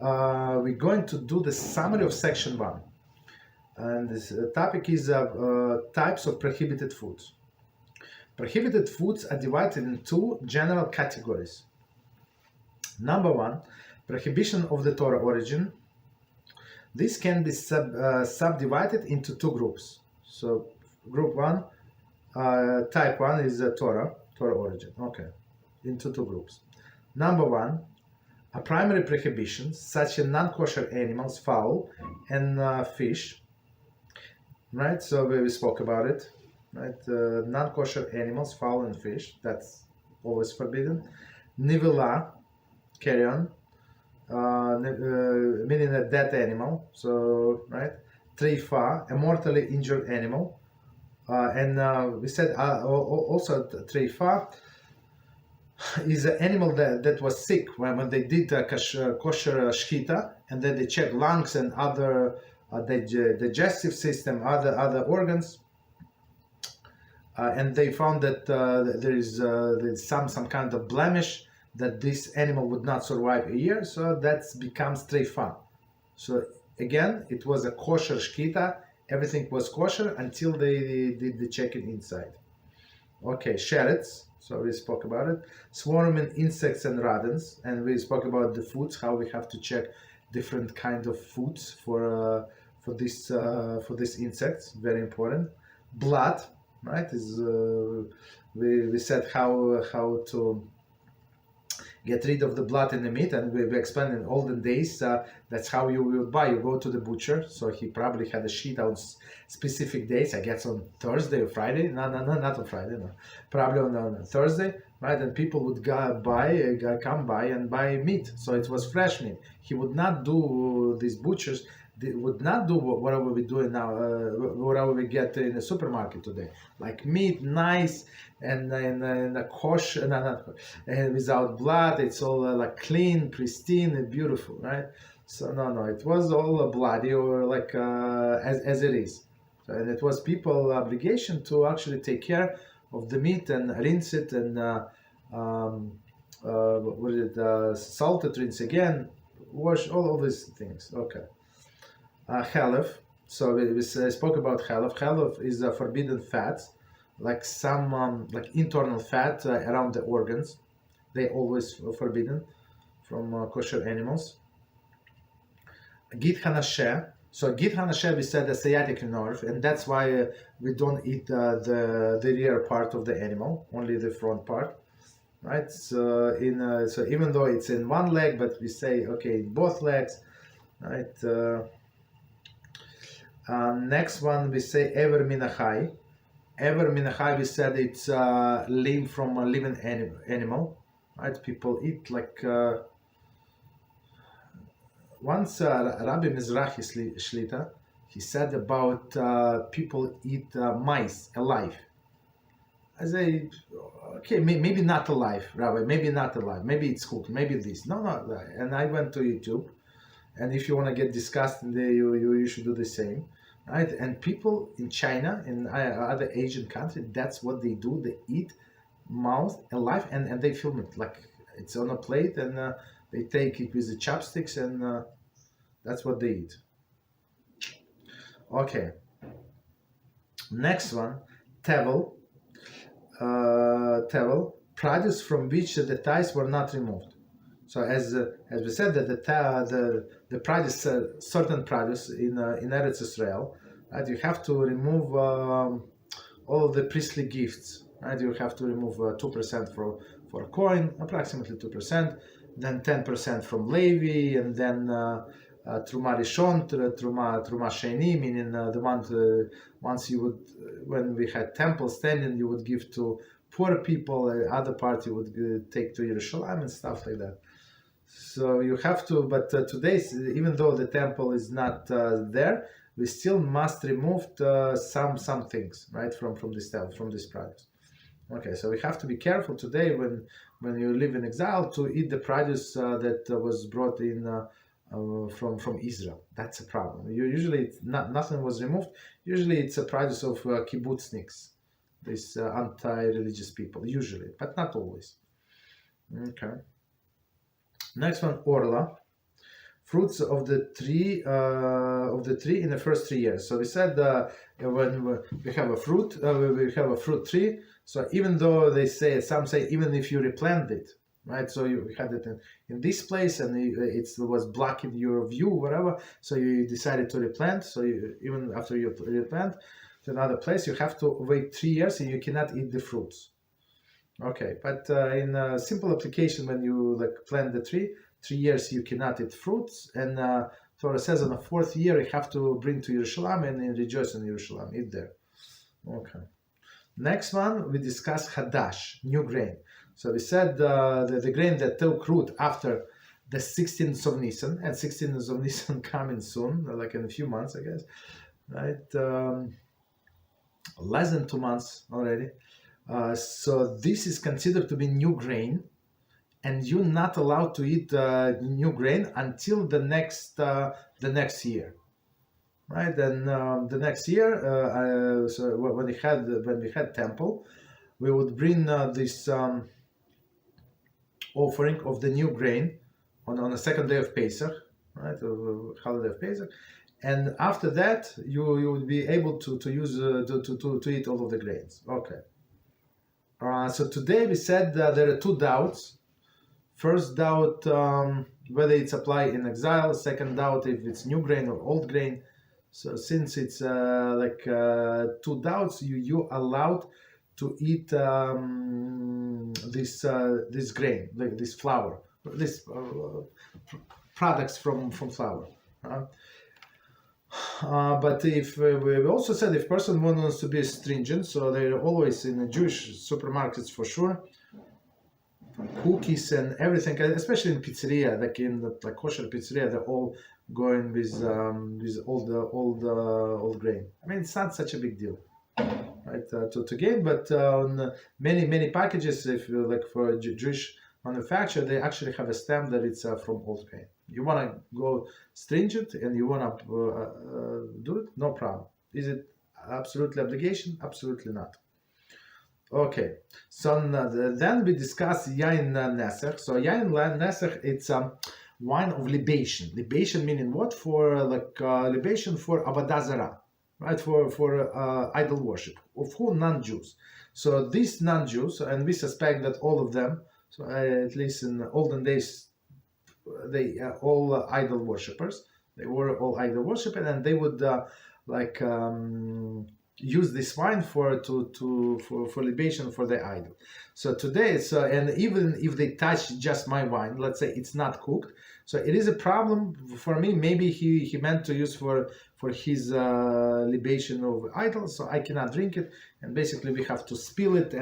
we're going to do the summary of section 1. And this topic is types of prohibited foods. Prohibited foods are divided in two general categories. Number 1, prohibition of the Torah origin. This can be subdivided into two groups. So group 1, type 1 is Torah origin. Okay, into two groups. Number 1, a primary prohibition, such as non-kosher animals, fowl, and fish. Right, so we spoke about it. Right, non-kosher animals, fowl, and fish. That's always forbidden. Nivela, carrion, meaning a dead animal. So right, treif, a mortally injured animal, and we said also treif is an animal that was sick when they did kosher shchita, and then they checked lungs and other digestive system, other organs, and they found that there's some kind of blemish that this animal would not survive a year, so that becomes treif. So again, it was a kosher shchita, everything was kosher until they did the checking inside. Okay, sherets, so we spoke about it. Swarming insects and rodents, and we spoke about the foods, how we have to check different kind of foods for these insects, very important. Blood, right? Is we said how to get rid of the blood in the meat, and we explained in olden days that's how you will buy. You go to the butcher, so he probably had a sheet on specific days. I guess on Thursday or Friday. No, not on Friday. No, probably on Thursday, right? And people would come by and buy meat. So it was fresh meat. He would not do these butchers. They would not do whatever we do now, whatever we get in the supermarket today, like meat, nice and a kosher, and without blood. It's all like clean, pristine, and beautiful, right? So no, it was all bloody or like as it is. So, and it was people's obligation to actually take care of the meat and rinse it and salt it, rinse again, wash all these things. Okay. Halachah. So we spoke about halachah. Halachah is a forbidden fat, like some like internal fat around the organs. They always forbidden from kosher animals. Git hanasheh. So git hanasheh, we said the sciatic nerve, and that's why we don't eat the rear part of the animal, only the front part, right? So so even though it's in one leg, but we say okay, both legs, right? Next one we say ever minachai. Ever minachai, we said it's limb from a living animal, right? People eat like once Rabbi Mizrachi Shlita, he said about people eat mice alive. I say, okay, maybe not alive, Rabbi, maybe not alive, maybe it's cooked, maybe this. No, and I went to YouTube. And if you want to get disgusted, you should do the same, right? And people in China and other Asian countries, that's what they do. They eat mouse alive, and they film it like it's on a plate, and they take it with the chopsticks, and that's what they eat. Okay. Next one, tevel. Tevel, produce from which the ties were not removed. So as we said that the produce, certain produce in Eretz Israel, right, you have to remove all of the priestly gifts, right? You have to remove 2% for a coin, approximately 2%, then 10% from Leib, and then Truma Rishon, Truma Sheni, meaning the one once you would, when we had temple standing, you would give to poor people, other part you would take to Yerushalayim and stuff like that. So you have to, but today, even though the temple is not there, we still must remove some things, right, from this temple, from this produce. Okay, so we have to be careful today when you live in exile to eat the produce that was brought in from Israel. That's a problem. Usually, nothing was removed. Usually, it's a produce of kibbutzniks, these anti-religious people. Usually, but not always. Okay. Next one, orla. fruits of the tree in the first 3 years. So we said when we have a fruit tree. So even though some say even if you replant it, right? So you had it in this place and it was blocking your view, whatever. So you decided to replant. So even after you replant to another place, you have to wait 3 years and you cannot eat the fruits. Okay, but in a simple application, when you plant the tree, 3 years you cannot eat fruits, and Torah says on the 4th year you have to bring to Yerushalayim and rejoice in Yerushalayim, eat there. Okay. Next one, we discuss Hadash, new grain. So we said the grain that took root after the 16th of Nisan, and 16th of Nisan coming soon, like in a few months, I guess, right? Less than 2 months already. So this is considered to be new grain, and you're not allowed to eat new grain until the next year, right? And the next year, so when we had temple, we would bring this offering of the new grain on the second day of Pesach, right? Holiday of Pesach, and after that you would be able to use to eat all of the grains. Okay. So today we said there are 2 doubts. First doubt, whether it's applied in exile. Second doubt, if it's new grain or old grain. So since it's 2 doubts, you allowed to eat this grain, like this flour, this products from flour. But if we also said if person wants to be stringent, so they're always in the Jewish supermarkets for sure, cookies and everything, especially in pizzeria, like in the kosher pizzeria, they're all going with old grain. I mean, it's not such a big deal, right? To gain, but on many packages, if you for Jewish manufacturer, they actually have a stamp that it's from old grain. You want to go stringent and you want to do it, no problem. Is it absolutely obligation? Absolutely not. Okay, so then we discuss Yain Nesach. So Yain Nesach, it's wine of libation. Libation meaning what? For libation for Avodah Zarah, right? For idol worship. Of who? Non-Jews. So these non-Jews, and we suspect that all of them, so at least in the olden days, they all idol worshippers. They were all idol worshippers, and they would use this wine for libation for the idol. So today, and even if they touch just my wine, let's say it's not cooked, so it is a problem for me. Maybe he meant to use for his libation of idols, so I cannot drink it, and basically we have to spill it.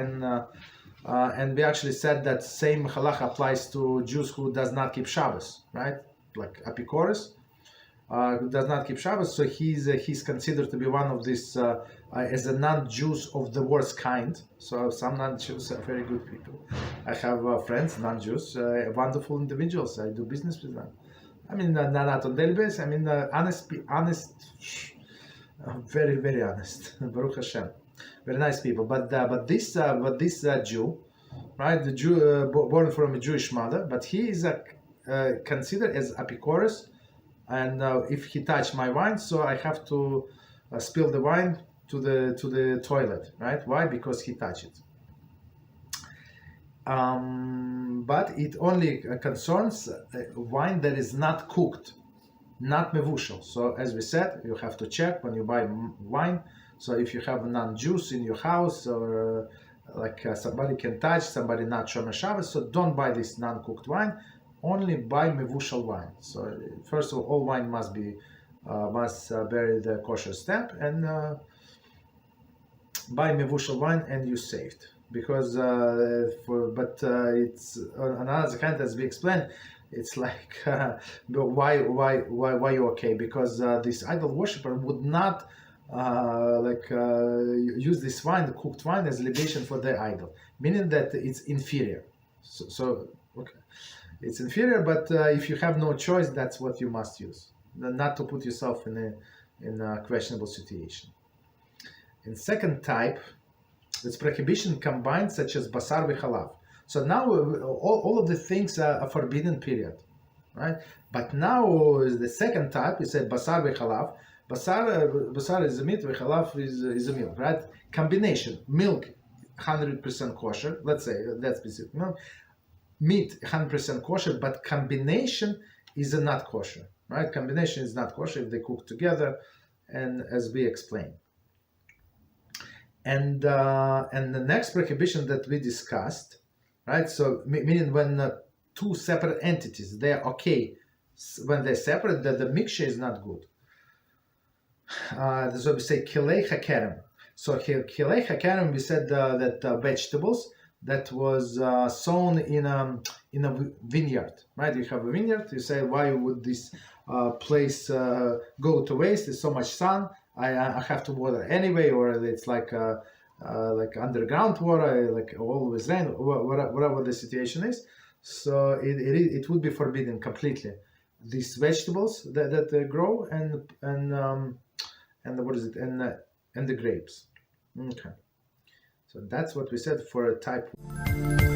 And we actually said that same halachah applies to Jews who does not keep Shabbos, right? Like Apikoros, who does not keep Shabbos, so he's considered to be one of these as a non-Jews of the worst kind. So some non-Jews are very good people. I have friends, non-Jews, wonderful individuals. I do business with them. I mean, not on daily basis. I mean, honest, very, very honest. Baruch HaShem. Very nice people, but this Jew, right? The Jew born from a Jewish mother, but he is considered as Apikoros, and if he touched my wine, so I have to spill the wine to the toilet, right? Why? Because he touched it. But it only concerns wine that is not cooked, not mevushal. So as we said, you have to check when you buy wine. So if you have non-Jews in your house, or somebody can touch, somebody not Shomer Shabbos, so don't buy this non-cooked wine. Only buy mevushal wine. So first of all wine must bear the kosher stamp, and buy mevushal wine, and you saved. Because it's on another hand, as we explained, it's like why you okay? Because this idol worshipper would not use this wine, the cooked wine, as libation for their idol, meaning that it's inferior. So okay, it's inferior, but if you have no choice, that's what you must use, not to put yourself in a questionable situation. In second type, it's prohibition combined, such as basar v'chalav. So now all of the things are a forbidden period. right? But now the second type is a basar v'chalav. Basar is a meat, v'chalav is a milk, right? Combination, milk 100% kosher, let's say that specific milk, meat 100% kosher, but combination is not kosher, right? Combination is not kosher if they cook together, and as we explained. And the next prohibition that we discussed, right? So meaning when two separate entities, they're okay when they're separate, that the mixture is not good. So we say kilei hakerem. So kilei hakerem, we said that vegetables that was sown in a vineyard, right? You have a vineyard. You say, why would this place go to waste? There's so much sun. I have to water anyway, or it's like underground water, like always rain, whatever the situation is. So it would be forbidden completely. These vegetables that grow and what is it, and the grapes. Okay, so that's what we said for type 1.